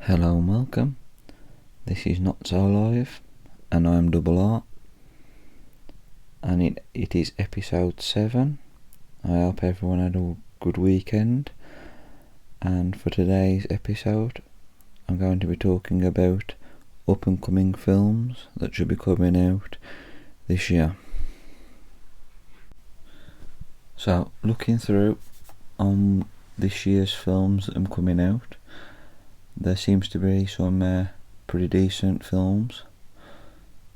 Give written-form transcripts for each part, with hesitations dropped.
Hello and welcome. This is Not So Live, and I'm Double R, and it is episode 7. I hope everyone had a good weekend, and for today's episode I'm going to be talking about up and coming films that should be coming out this year. So looking through on this year's films that are coming out, there seems to be some pretty decent films.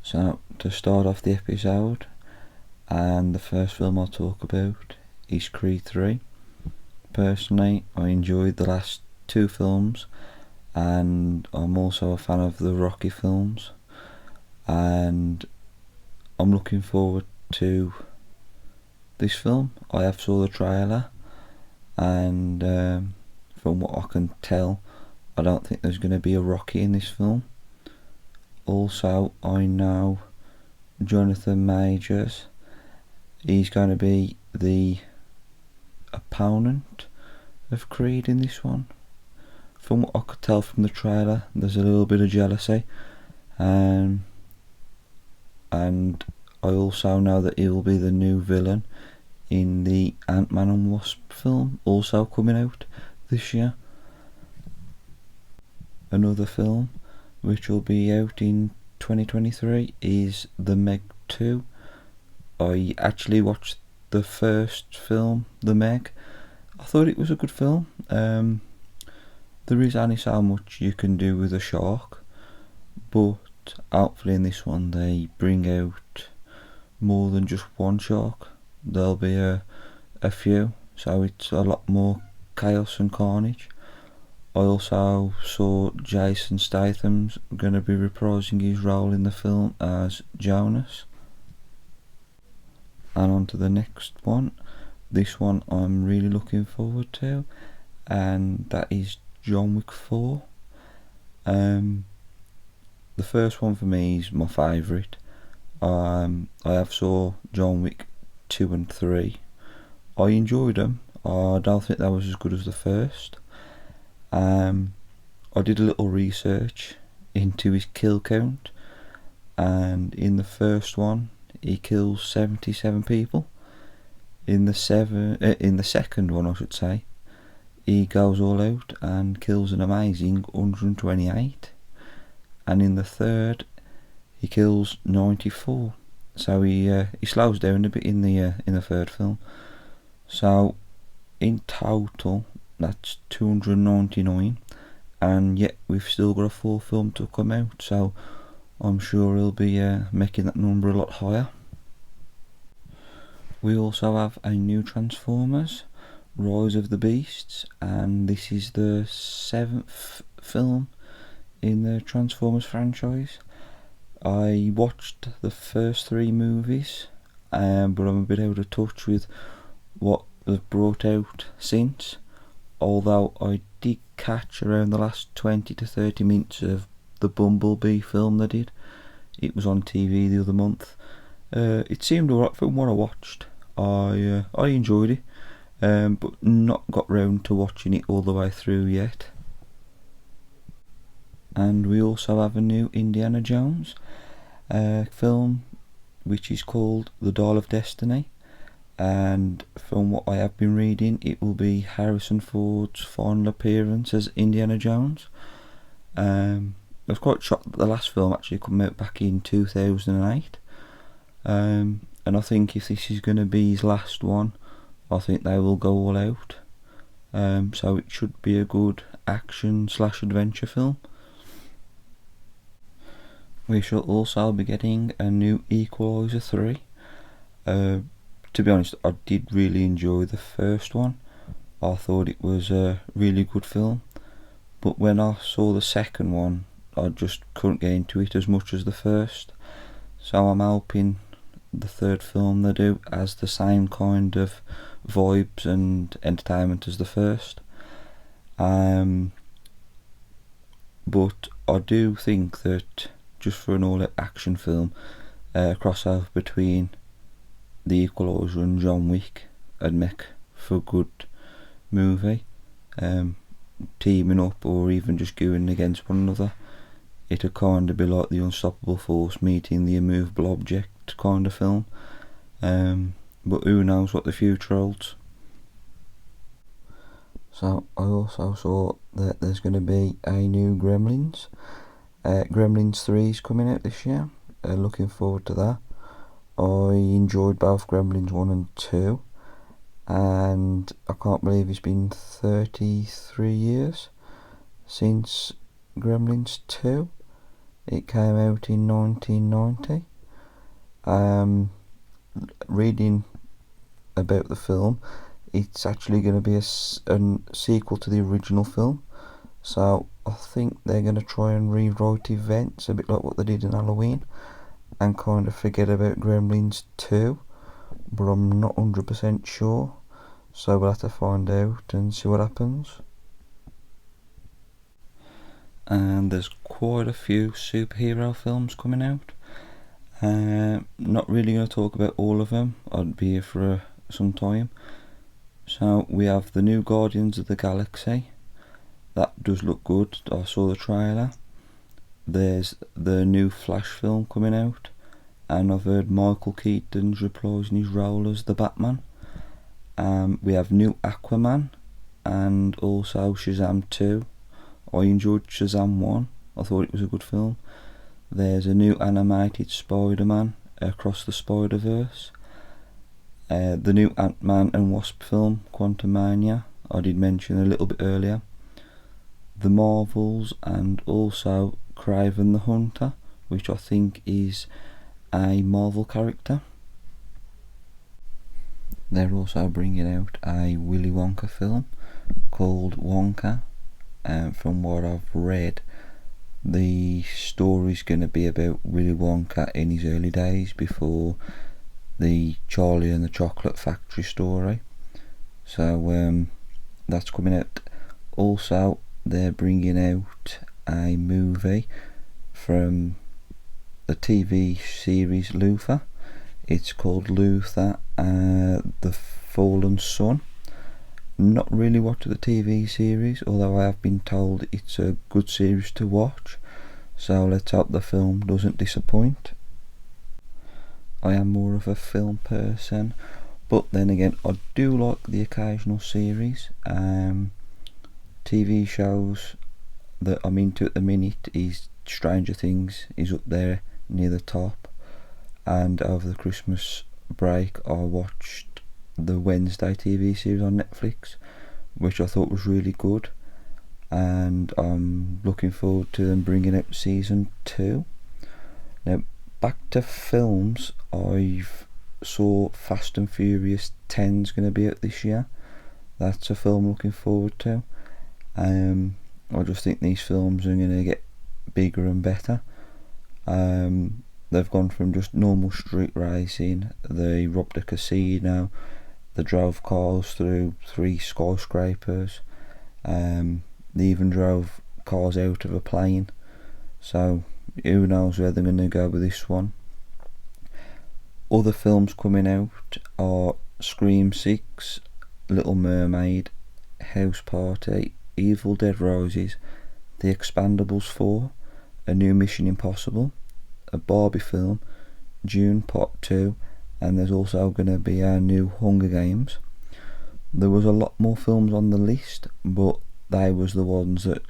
So to start off the episode, and the first film I'll talk about is Creed 3. Personally, I enjoyed the last two films, and I'm also a fan of the Rocky films, and I'm looking forward to this film. I have saw the trailer, and from what I can tell, I don't think there's going to be a Rocky in this film. Also, I know Jonathan Majors, he's going to be the opponent of Creed in this one. From what I could tell from the trailer, there's a little bit of jealousy, and I also know that he will be the new villain in the Ant-Man and Wasp film, also coming out this year. Another film which will be out in 2023 is The Meg 2. I actually watched the first film, The Meg. I thought it was a good film. There is only so much you can do with a shark, but hopefully in this one they bring out more than just one shark. There'll be a few, so it's a lot more chaos and carnage. I also saw Jason Statham's going to be reprising his role in the film as Jonas. And on to the next one. This one I'm really looking forward to, and that is John Wick 4. The first one for me is my favourite. I have saw John Wick 2 and 3. I enjoyed them. I don't think that was as good as the first. I did a little research into his kill count, and in the first one he kills 77 people. In the second one, I should say, he goes all out and kills an amazing 128, and in the third he kills 94. So he slows down a bit in the third film. So in total that's 299, and yet we've still got a full film to come out, so I'm sure he'll be making that number a lot higher. We also have a new Transformers, Rise of the Beasts, and this is the 7th film in the Transformers franchise. I watched the first 3 movies, but I'm a bit out of touch with what they've brought out since. Although I did catch around the last 20 to 30 minutes of the Bumblebee film they did. It was on TV the other month. It seemed alright from what I watched. I enjoyed it, but not got round to watching it all the way through yet. And we also have a new Indiana Jones film, which is called The Dial of Destiny. And from what I have been reading, it will be Harrison Ford's final appearance as Indiana Jones. I was quite shocked that the last film actually came out back in 2008. And I think if this is going to be his last one, I think they will go all out. So it should be a good action/adventure film. We shall also be getting a new Equalizer 3. To be honest, I did really enjoy the first one. I thought it was a really good film, but when I saw the second one, I just couldn't get into it as much as the first. So I'm hoping the third film they do has the same kind of vibes and entertainment as the first. But I do think that just for an all-out action film, crossover between The Equalizer and John Wick would make for a good movie. teaming up or even just going against one another. It'd kind of be like the unstoppable force meeting the immovable object kind of film. But who knows what the future holds. So I also saw that there's going to be a new Gremlins. Gremlins 3 is coming out this year. Looking forward to that. I enjoyed both Gremlins 1 and 2, and I can't believe it's been 33 years since Gremlins 2. It came out in 1990. Reading about the film, it's actually going to be a sequel to the original film, so I think they're going to try and rewrite events a bit like what they did in Halloween and kind of forget about Gremlins 2, but I'm not 100% sure, so we'll have to find out and see what happens. And there's quite a few superhero films coming out. Not really going to talk about all of them, I'd be here for some time. So we have the new Guardians of the Galaxy. That does look good. I saw the trailer. There's the new Flash film coming out, and I've heard Michael Keaton's reprising his role as the Batman. We have new Aquaman and also Shazam 2. I enjoyed Shazam 1. I thought it was a good film. There's a new animated Spider-Man, Across the Spider-Verse. The new Ant-Man and Wasp film, Quantumania, I did mention a little bit earlier. The Marvels, and also Kraven the Hunter, which I think is a Marvel character. They're also bringing out a Willy Wonka film called Wonka. From what I've read, the story's going to be about Willy Wonka in his early days before the Charlie and the Chocolate Factory story. So that's coming out. Also, they're bringing out a movie from the TV series Luther. It's called Luther, the Fallen Son. Not really watched the TV series, although I have been told it's a good series to watch, so let's hope the film doesn't disappoint. I am more of a film person, but then again I do like the occasional series. TV shows that I'm into at the minute is Stranger Things is up there near the top, and over the Christmas break I watched the Wednesday TV series on Netflix, which I thought was really good, and I'm looking forward to them bringing out season 2. Now back to films, I've saw Fast and Furious 10 is going to be out this year. That's a film I'm looking forward to. I just think these films are going to get bigger and better. They've gone from just normal street racing, they robbed a casino, they drove cars through 3 skyscrapers, they even drove cars out of a plane, so who knows where they're going to go with this one. Other films coming out are Scream 6, Little Mermaid, House Party, Evil Dead Rises, The Expendables 4, a new Mission Impossible, a Barbie film, Dune Part 2, and there's also going to be a new Hunger Games. There was a lot more films on the list, but they was the ones that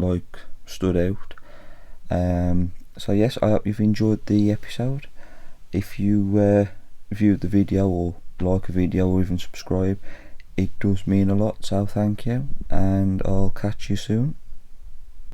stood out. So yes, I hope you've enjoyed the episode. If you viewed the video or like a video or even subscribe, it does mean a lot, so thank you, and I'll catch you soon.